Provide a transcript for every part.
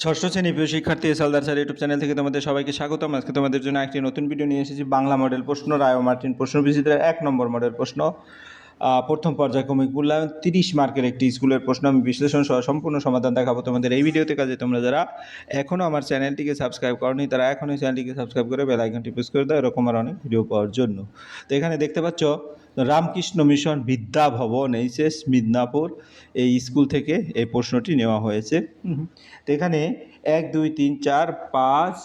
ষষ্ঠ শ্রেণী প্রিয় শিক্ষার্থী সালদার স্যার ইউটিউব চ্যানেল থেকে তোমাদের সবাইকে স্বাগতম। আজকে তোমাদের জন্য একটি নতুন ভিডিও নিয়ে এসেছি। বাংলা মডেল প্রশ্ন, রায় ও মার্টিন প্রশ্নবিচিত্রের 1 নম্বর মডেল প্রশ্ন, প্রথম পর্যায়ক্রমিক মূল্যায়ন 30 মার্কের একটি স্কুলের প্রশ্ন। আমি বিশ্লেষণ সহ সম্পূর্ণ সমাধান দেখাবো তোমাদের এই ভিডিওতে। কাজে তোমরা যারা এখনও আমার চ্যানেলটিকে সাবস্ক্রাইব করোনি তারা এখনই চ্যানেলটিকে সাবস্ক্রাইব করে বেল আইকনটি প্রেস করে দাও এরকম আর অনেক ভিডিও পাওয়ার জন্য। তো এখানে দেখতে পাচ্ছ রামকৃষ্ণ মিশন বিদ্যা ভবন এইচএস মিদনাপুর এই স্কুল থেকে এই প্রশ্নটি নেওয়া হয়েছে। তো এখানে 1 2 3 4 5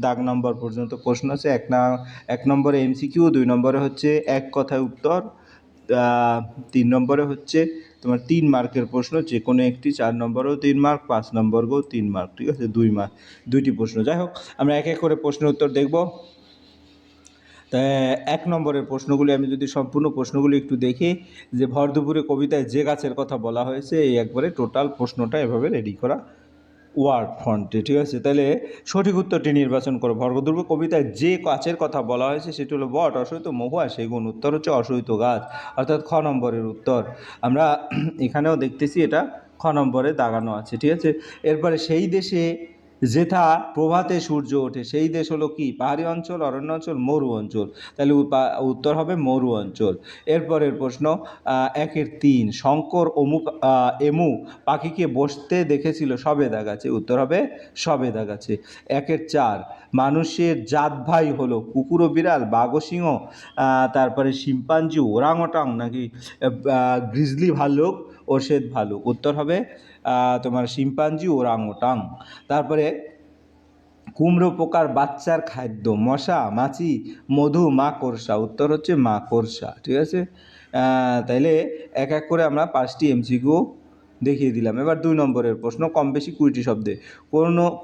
দাগ নম্বর পর্যন্ত প্রশ্ন আছে। এক নম্বরে এমসিকিউ, 2 নম্বরে হচ্ছে এক কথায় উত্তর, 3 নম্বরে হচ্ছে তোমার 3 মার্কের প্রশ্ন যে কোনো একটি, 4 নম্বরেও 3 মার্ক, 5 নম্বরও 3 মার্ক, ঠিক আছে, 2 মার্ক, 2টি প্রশ্ন। যাই হোক, আমরা এক এক করে প্রশ্নের উত্তর দেখব। তা 1 নম্বরের প্রশ্নগুলি আমি যদি সম্পূর্ণ প্রশ্নগুলি একটু দেখি, যে ভর দুপুরে কবিতায় যে গাছের কথা বলা হয়েছে, এই একবারে টোটাল প্রশ্নটা এভাবে রেডি করা ওয়ার্ড ফন্টে, ঠিক আছে। তাহলে সঠিক উত্তরটি নির্বাচন করো। ভর্গদুর্গ কবিতায় যে গাছের কথা বলা হয়েছে সেটি হলো বট, অসহিত, মহুয়া, সেগুন। উত্তর হচ্ছে অসহিত গাছ, অর্থাৎ খ নম্বরের উত্তর। আমরা এখানেও দেখতেছি এটা খ নম্বরে দাগানো আছে, ঠিক আছে। এরপরে সেই দেশে যেথা প্রভাতে সূর্য ওঠে, সেই দেশ হলো কি? পাহাড়ি অঞ্চল, অরণ্য অঞ্চল, মরু অঞ্চল। তাহলে উত্তর হবে মরু অঞ্চল। এরপরের প্রশ্ন 1-3 শঙ্কর এমু পাখিকে বসতে দেখেছিল সবেদা গাছে। উত্তর হবে সবেদা গাছে। 1-4 মানুষের জাত ভাই হলো কুকুর ও বিড়াল, বাঘ ও সিংহ, তারপরে শিম্পাঞ্জি, ওরাংওটাং, নাকি গ্রিজলি ভাল্লুক ও শ্বেত ভাল্লুক। উত্তর হবে তোমার শিম্পাঞ্জি, ওরাংওটাং। তারপরে কুমড়ো পোকার বাচ্চার খাদ্য মশা, মাছি, মধু, মাকড়সা। উত্তর হচ্ছে মাকড়সা, ঠিক আছে। তাইলে এক এক করে আমরা 5টি এমসিকিউ দেখিয়ে দিলাম। এবার 2 নম্বরের প্রশ্ন, কম বেশি 20টি শব্দে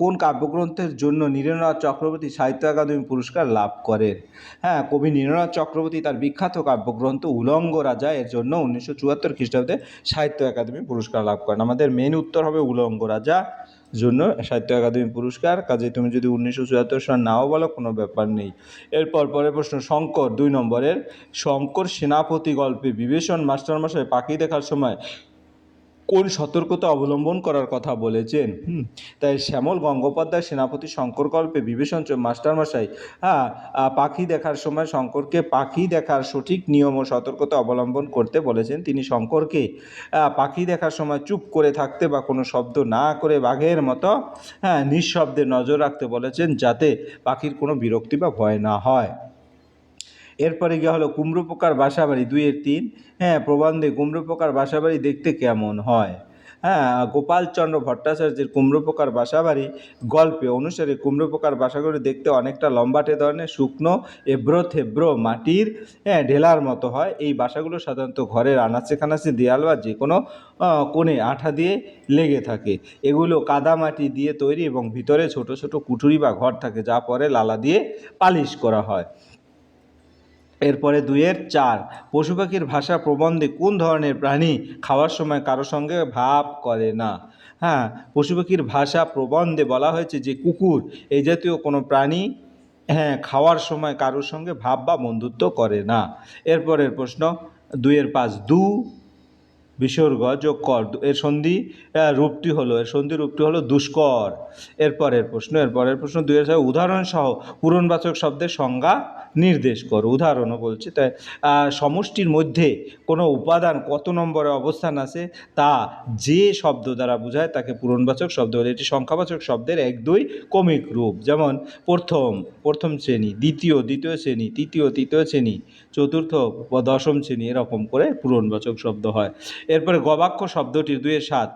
কোন কাব্যগ্রন্থের জন্য নীরেন্দ্রনাথ চক্রবর্তী সাহিত্য একাডেমি পুরস্কার লাভ করেন? হ্যাঁ, কবি নীরেন্দ্রনাথ চক্রবর্তী তার বিখ্যাত কাব্যগ্রন্থ উলঙ্গ রাজা এর জন্য 1974 খ্রিস্টাব্দে সাহিত্য একাডেমি পুরস্কার লাভ করেন। আমাদের মেন উত্তর হবে উলঙ্গ রাজা জন্য সাহিত্য একাডেমি পুরস্কার। কাজে তুমি যদি 1974 সাল নাও বলো কোনো ব্যাপার নেই। এরপর পরের প্রশ্ন, শঙ্কর 2 নম্বরের শঙ্কর সেনাপতি গল্পে বিভীষণ মাস্টারমশাই পাখি দেখার সময় কোন সতর্কতা অবলম্বন করার কথা বলেছেন? তাই শ্যামল গঙ্গোপাধ্যায় সেনাপতি শঙ্কর গল্পে বিভীষণ মাস্টারমশাই পাখি দেখার সময় শঙ্করকে পাখি দেখার সঠিক নিয়ম ও সতর্কতা অবলম্বন করতে বলেছেন। তিনি শঙ্করকে পাখি দেখার সময় চুপ করে থাকতে বা কোনো শব্দ না করে বাঘের মতো নিঃশব্দে নজর রাখতে বলেছেন, যাতে পাখির কোনো বিরক্তি বা ভয় না হয়। এরপরে গিয়ে হলো কুমড়ো পোকার বাসাবাড়ি 2-3। প্রবন্ধে কুমড়ো পোকার বাসাবাড়ি দেখতে কেমন হয়? গোপালচন্দ্র ভট্টাচার্যের কুমড়ো পোকার বাসাবাড়ি গল্পে অনুসারে কুমড়ো পোকার বাসাগুলি দেখতে অনেকটা লম্বাটে ধরনের, শুকনো, এবড়ো থেবড়ো মাটির ঢেলার মতো হয়। এই বাসাগুলো সাধারণত ঘরের আনাচে কানাচে, দেয়াল বা যে কোনো কোণে আঠা দিয়ে লেগে থাকে। এগুলো কাদা মাটি দিয়ে তৈরি এবং ভিতরে ছোট ছোট কুঠুরি বা ঘর থাকে, যা পরে লালা দিয়ে পালিশ করা হয়। এরপরে 2-4 পশু পাখির ভাষা প্রবন্ধে কোন ধরনের প্রাণী খাওয়ার সময় কারো সঙ্গে ভাব করে না? পশু পাখির ভাষা প্রবন্ধে বলা হয়েছে যে কুকুর এই জাতীয় কোনো প্রাণী খাওয়ার সময় কারোর সঙ্গে ভাব বা বন্ধুত্ব করে না। এরপরের প্রশ্ন 2-5 দু বিসর্গ যোগ কর, এর সন্ধি রূপটি হলো দুষ্কর। এরপরের প্রশ্ন 2-6 উদাহরণ সহ পূরণবাচক শব্দের সংজ্ঞা নির্দেশ করো। উদাহরণও বলছে, তাই সমষ্টির মধ্যে কোনো উপাদান কত নম্বরে অবস্থান আছে তা যে শব্দ দ্বারা বোঝায় তাকে পূরণবাচক শব্দ বলে। এটি সংখ্যাবাচক শব্দের 1-2 ক্রমিক রূপ, যেমন প্রথম শ্রেণী, দ্বিতীয় শ্রেণী, তৃতীয় শ্রেণী, চতুর্থ বা দশম শ্রেণী, এরকম করে পূরণবাচক শব্দ হয়। এরপরে গবাক্ষ শব্দটির 2-7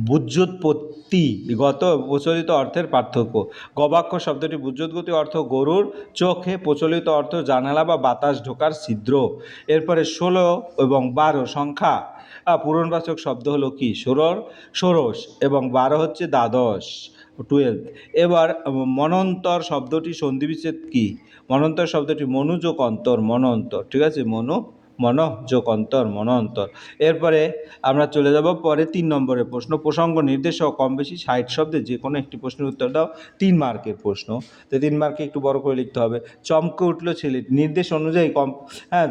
বুজ্যোৎপত্তিগত প্রচলিত অর্থের পার্থক্য। গবাক্ষ শব্দটি বুজ্যোৎগত অর্থ গরুর চোখে, প্রচলিত অর্থ জানালা বা বাতাস ঢোকার ছিদ্র। এরপরে 16 এবং 12 সংখ্যা পূরণবাচক শব্দ হলো কি? ষোড়শ, এবং 12 হচ্ছে দ্বাদশ, 12। এবার মনন্তর শব্দটি সন্ধিবিচ্ছেদ কি? মনন্তর শব্দটি মনোযোগ অন্তর, মনন্তর, ঠিক আছে, মনোযোগ অন্তর, মনন্তর। এরপরে আমরা চলে যাব পরে 3 নম্বরের প্রশ্ন, প্রসঙ্গ নির্দেশ সহ কম বেশি 60 শব্দে যে কোনো একটি প্রশ্নের উত্তর দাও। 3 মার্কের প্রশ্ন, তো 3 মার্কে একটু বড় করে লিখতে হবে। চমকে উঠলো ছেলেটি, নির্দেশ অনুযায়ী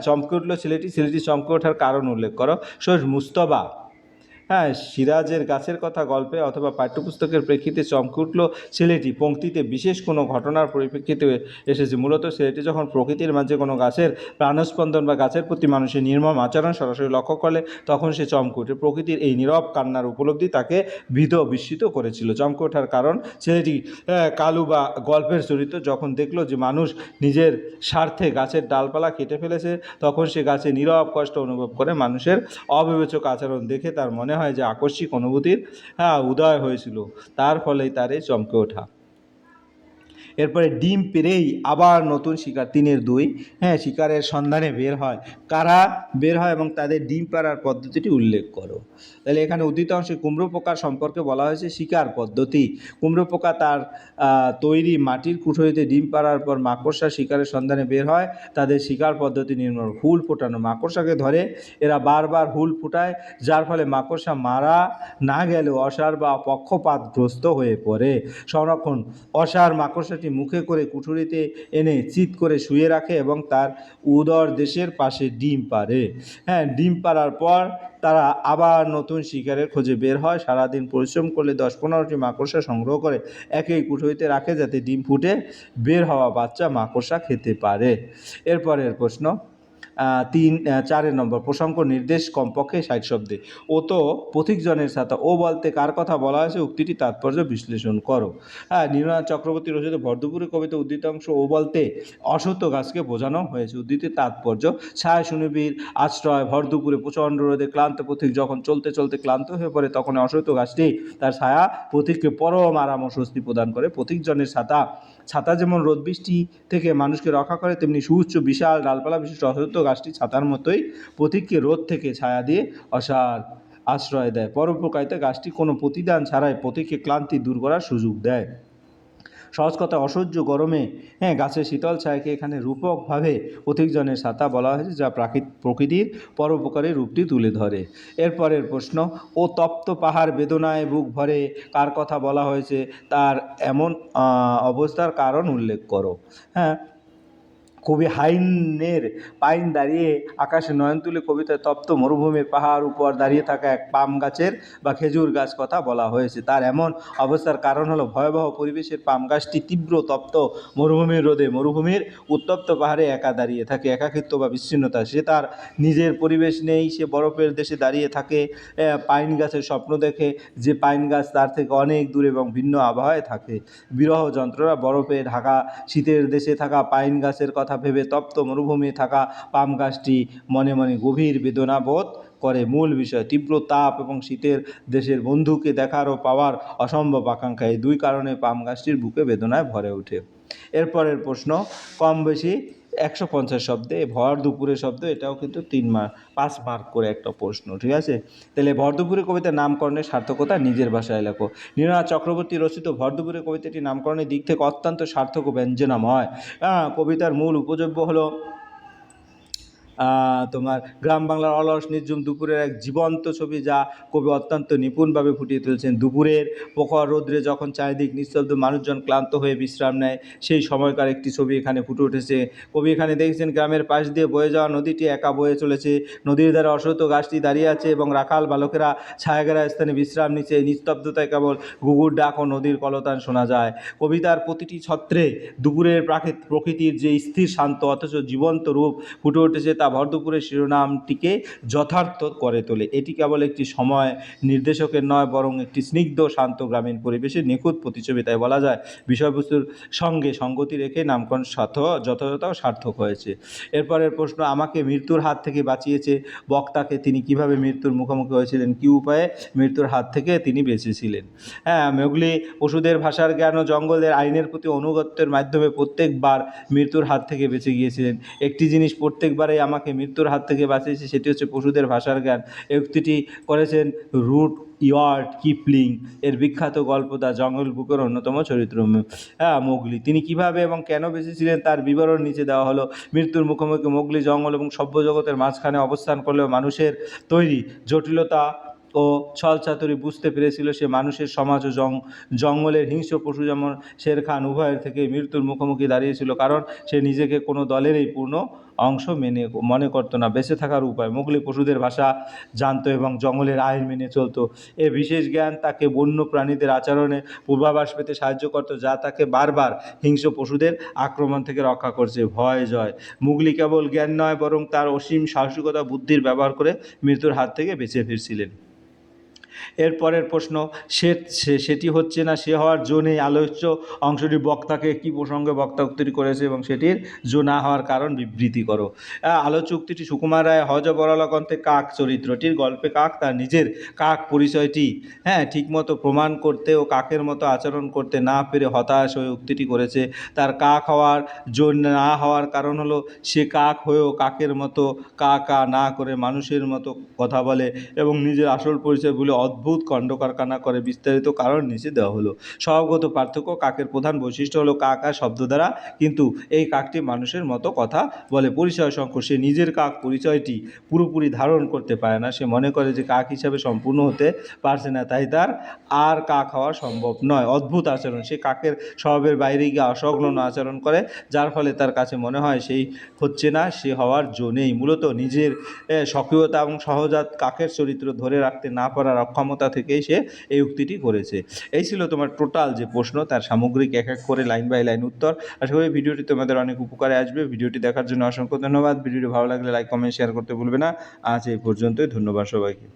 চমকে উঠলো ছেলেটি চমকে ওঠার কারণ উল্লেখ করো। শহীদ মুস্তফা হ্যাঁ, সিরাজের গাছের কথা গল্পে অথবা পাঠ্যপুস্তকের প্রেক্ষিতে চমকে উঠল ছেলেটি পংক্তিতে বিশেষ কোনো ঘটনার পরিপ্রেক্ষিতে এসেছে। মূলত ছেলেটি যখন প্রকৃতির মাঝে কোনো গাছের প্রাণস্পন্দন বা গাছের প্রতি মানুষের নির্মম আচরণ সরাসরি লক্ষ্য করলে তখন সে চমকে ওঠে। প্রকৃতির এই নীরব কান্নার উপলব্ধি তাকে ভীত বিস্মিত করেছিল। চমকে ওঠার কারণ, ছেলেটি কালু বা গল্পের চরিত্র যখন দেখলো যে মানুষ নিজের স্বার্থে গাছের ডালপালা কেটে ফেলেছে, তখন সে গাছে নীরব কষ্ট অনুভব করে। মানুষের অবিবেচক আচরণ দেখে তার মনে হয় যে আকস্মিক অনুভূতির উদয় হয়েছিল, তার ফলেই তার এই চমকে ওঠা। এরপরে ডিম পেড়েই আবার নতুন শিকার 3-2। হ্যাঁ, শিকারের সন্ধানে বের হয়। কারা বের হয় এবং তাদের ডিম পাড়ার পদ্ধতিটি উল্লেখ করো। তাহলে এখানে উদ্ধৃত অংশে কুমড়ো পোকার সম্পর্কে বলা হয়েছে শিকার পদ্ধতি। কুমড়ো পোকা তার তৈরি মাটির কুঠরিতে ডিম পাড়ার পর মাকড়সা শিকারের সন্ধানে বের হয়। তাদের শিকার পদ্ধতি নির্মূল। হুল ফোটানো। মাকড়সাকে ধরে এরা বারবার হুল ফোটায়, যার ফলে মাকড়সা মারা না গেলেও অসার বা পক্ষপাতগ্রস্ত হয়ে পড়ে। সংরক্ষণ। অসার মাকড়সাটি মুখে করে কুঠুরিতে এনে চিৎ করে শুয়ে রাখে এবং তার উদর দেশের পাশে ডিম পাড়ে। হ্যাঁ, ডিম পাড়ার পর তারা আবার নতুন শিকারের খোঁজে বের হয়। সারাদিন পরিশ্রম করলে 10-15টি মাকড়সা সংগ্রহ করে একই কুঠরিতে রাখে, যাতে ডিম ফুটে বের হওয়া বাচ্চা মাকড়সা খেতে পারে। এরপরের প্রশ্ন 4 নম্বর প্রসঙ্গ নির্দেশ কমপক্ষে 60 শব্দে। ও তো পথিকজনের ছাতা। ও বলতে কার কথা বলা হয়েছে, উক্তিটি তাৎপর্য বিশ্লেষণ করো। হ্যাঁ, নীরনাথ চক্রবর্তী রচিত ভরদুপুরের কবিতা উদ্ধৃত অংশ। ও বলতে অসত্য গাছকে বোঝানো হয়েছে। উদ্ধৃতির তাৎপর্য, ছায়া সুনিবিড় আশ্রয়। ভর দুপুরে প্রচণ্ড রোদে ক্লান্ত পথিক যখন চলতে চলতে ক্লান্ত হয়ে পড়ে, তখন অসত্য গাছটি তার ছায়া পথিককে পরম আরাম ও স্বস্তি প্রদান করে। পথিকজনের ছাতা। ছাতা যেমন রোদ বৃষ্টি থেকে মানুষকে রক্ষা করে, তেমনি সুউচ্চ বিশাল ডালপালা বিশিষ্ট অসত্য গাছটি ছাতার মতোই পথিককে রোদ থেকে ছায়া দিয়ে অসার আশ্রয় দেয়। পরোপকারিতা, গাছটি কোনো প্রতিদান ছাড়াই পথিককে ক্লান্তি দূর করার সুযোগ দেয়। সহজ কথা, অসহ্য গরমে গাছের শীতল ছায়াকে এখানে রূপকভাবে পথিকজনের ছাতা বলা হয়েছে, যা প্রকৃতির পরোপকারী রূপটি তুলে ধরে। এরপরের প্রশ্ন, ও তপ্ত পাহাড় বেদনায় বুক ভরে কার কথা বলা হয়েছে, তার এমন অবস্থার কারণ উল্লেখ করো। হ্যাঁ, কবি হাইনের পাইন দাঁড়িয়ে আকাশে নয়ন তুলে কবিতায় তপ্ত মরুভূমির পাহাড় উপর দাঁড়িয়ে থাকা এক পাম গাছের বা খেজুর গাছ কথা বলা হয়েছে। তার এমন অবস্থার কারণ হলো ভয়াবহ পরিবেশের পাম গাছটি তীব্র তপ্ত মরুভূমির রোদে মরুভূমির উত্তপ্ত পাহাড়ে একা দাঁড়িয়ে থাকে। একাকিত্ব বা বিচ্ছিন্নতা, সে তার নিজের পরিবেশ নেই, সে বরফের দেশে দাঁড়িয়ে থাকে। পাইন গাছের স্বপ্ন দেখে যে পাইন গাছ তার থেকে অনেক দূরে এবং ভিন্ন আবহাওয়ায় থাকে। বিরহ যন্ত্রণা, বরফে ঢাকা শীতের দেশে থাকা পাইন গাছের কথা ভেবে তপ্ত মরুভূমি থাকা পাম গাছটি মনে মনে গভীর বেদনা বোধ করে। মূল বিষয়, তীব্র তাপ এবং শীতের দেশের বন্ধুকে দেখার ও পাওয়ার অসম্ভব আকাঙ্ক্ষা। এই দুই কারণে পাম গাছটির বুকে বেদনায় ভরে ওঠে। এরপরের প্রশ্ন কম বেশি 150 শব্দে। ভর দুপুরে শব্দ, এটাও কিন্তু 5 মার্ক করে একটা প্রশ্ন, ঠিক আছে। তাহলে ভর দুপুরে কবিতার নামকরণের সার্থকতা নিজের ভাষায় লেখো। নীরনাথ চক্রবর্তী রচিত ভর দুপুরে কবিতাটি নামকরণের দিক থেকে অত্যন্ত সার্থক ও ব্যঞ্জনাময়। কবিতার মূল উপজীব্য হলো তোমার গ্রাম বাংলার অলস নির্ঝুম দুপুরের এক জীবন্ত ছবি, যা কবি অত্যন্ত নিপুণভাবে ফুটিয়ে তুলেছেন। দুপুরের প্রখর রৌদ্রে যখন চারিদিক নিস্তব্ধ, মানুষজন ক্লান্ত হয়ে বিশ্রাম নেয়, সেই সময়কার একটি ছবি এখানে ফুটে উঠেছে। কবি এখানে দেখেছেন গ্রামের পাশ দিয়ে বয়ে যাওয়া নদীটি একা বয়ে চলেছে। নদীর ধারে অশ্বত্থ গাছটি দাঁড়িয়ে আছে এবং রাখাল বালকেরা ছায়াঘেরা স্থানে বিশ্রাম নিচ্ছে। নিস্তব্ধতায় কেবল ঘুঘুর ডাক ও নদীর কলতান শোনা যায়। কবিতার প্রতিটি ছত্রে দুপুরের প্রকৃতির যে স্থির শান্ত অথচ জীবন্ত রূপ ফুটে উঠেছে, তা ভর দুপুরের শিরোনামটিকে যথার্থ করে তোলে। এটি কেবল একটি সময় নির্দেশকের নয়, বরং একটি স্নিগ্ধ শান্ত গ্রামীণ পরিবেশের নিখুঁত প্রতিছবি। তাই বলা যায় বিষয়বস্তুর সঙ্গে সঙ্গতি রেখে নামকরণ যথাযথ সার্থক হয়েছে। এরপরের প্রশ্ন, আমাকে মৃত্যুর হাত থেকে বাঁচিয়েছে বক্তাকে, তিনি কিভাবে মৃত্যুর মুখোমুখি হয়েছিলেন, কী উপায়ে মৃত্যুর হাত থেকে তিনি বেঁচেছিলেন। হ্যাঁ, মোগলি পশুদের ভাষার জ্ঞান ও জঙ্গলের আইনের প্রতি অনুগত্যের মাধ্যমে প্রত্যেকবার মৃত্যুর হাত থেকে বেঁচে গিয়েছিলেন। একটি জিনিস প্রত্যেকবারেই আমাকে মৃত্যুর হাত থেকে বাঁচিয়েছে, সেটি হচ্ছে পশুদের ভাষার জ্ঞান। এই উক্তিটি করেছেন রুট ইয়ার্ড কিপলিং এর বিখ্যাত গল্প দ্য জঙ্গল বুকের অন্যতম চরিত্র মোগলি। তিনি কিভাবে এবং কেন বেঁচেছিলেন তার বিবরণ নিচে দেওয়া হলো। মৃত্যুর মুখোমুখি মোগলি জঙ্গল এবং সভ্য জগতের মাঝখানে অবস্থান করলেও মানুষের তৈরি জটিলতা ও ছলচাতুরি বুঝতে পেরেছিল সে মানুষের সমাজ ও জঙ্গলের হিংস্র পশু যেমন শের খান উভয়ের থেকে মৃত্যুর মুখোমুখি দাঁড়িয়েছিল, কারণ সে নিজেকে কোনো দলেরই পূর্ণ অংশ মনে করতো না। বেঁচে থাকার উপায় মোগলি পশুদের ভাষা জানতো এবং জঙ্গলের আইন মেনে চলতো। এ বিশেষ জ্ঞান তাকে বন্য প্রাণীদের আচরণে পূর্বাভাস পেতে সাহায্য করতো, যা তাকে বারবার হিংস্র পশুদের আক্রমণ থেকে রক্ষা করছে। ভয় জয় মুগলি কেবল জ্ঞান নয়, বরং তার অসীম সাহসিকতা বুদ্ধির ব্যবহার করে মৃত্যুর হাত থেকে বেঁচে ফিরছিলেন। এর পরের প্রশ্ন, সেটি হচ্ছে না সে হওয়ার জো নেই। আলোচ্য অংশটি বক্তাকে কী প্রসঙ্গে বক্তা উক্তিটি করেছে এবং সেটির জো না হওয়ার কারণ বিবৃতি করো। আলোচ্য উক্তিটি সুকুমার রায় হজ বড়লা গ্রন্থে কাক চরিত্রটির গল্পে কাক তার নিজের কাক পরিচয়টি ঠিকমতো প্রমাণ করতে ও কাকের মতো আচরণ করতে না পেরে হতাশ হয়ে উক্তিটি করেছে। তার কাক হওয়ার জো না হওয়ার কারণ হলো সে কাক হয়েও কাকের মতো কা কা না করে মানুষের মতো কথা বলে এবং নিজের আসল পরিচয় ভুলে অদ্ভুত কাণ্ডকারখানা করে। বিস্তারিত কারণ নিচে দেওয়া হলো। স্বভাবগত পার্থক্য, কাকের প্রধান বৈশিষ্ট্য হলো কা কা শব্দ দ্বারা, কিন্তু এই কাকটি মানুষের মতো কথা বলে। পরিচয় সংকট, সে নিজের কাক পরিচয়টি পুরোপুরি ধারণ করতে পারে না। সে মনে করে যে কাক হিসাবে সম্পূর্ণ হতে পারছে না, তাই তার আর কাক হওয়া সম্ভব নয়। অদ্ভুত আচরণ, সে কাকের স্বভাবের বাইরে গিয়ে অসংলগ্ন আচরণ করে, যার ফলে তার কাছে মনে হয় সেই হচ্ছে না, সে হওয়ার জো নেই। মূলত নিজের সক্রিয়তা এবং সহজাত কাকের চরিত্র ধরে রাখতে না পারার অক্ষমতা থেকেই সে এই উক্তিটি করেছে। এই ছিল তোমার টোটাল যে প্রশ্ন, তার সামগ্রিক এক এক করে লাইন বাই লাইন উত্তর। আশা করি ভিডিওটি তোমাদের অনেক উপকারে আসবে। ভিডিওটি দেখার জন্য অসংখ্য ধন্যবাদ। ভিডিওটি ভালো লাগলে লাইক কমেন্ট শেয়ার করতে ভুলবে না। আজ এই পর্যন্তই, ধন্যবাদ সবাইকে।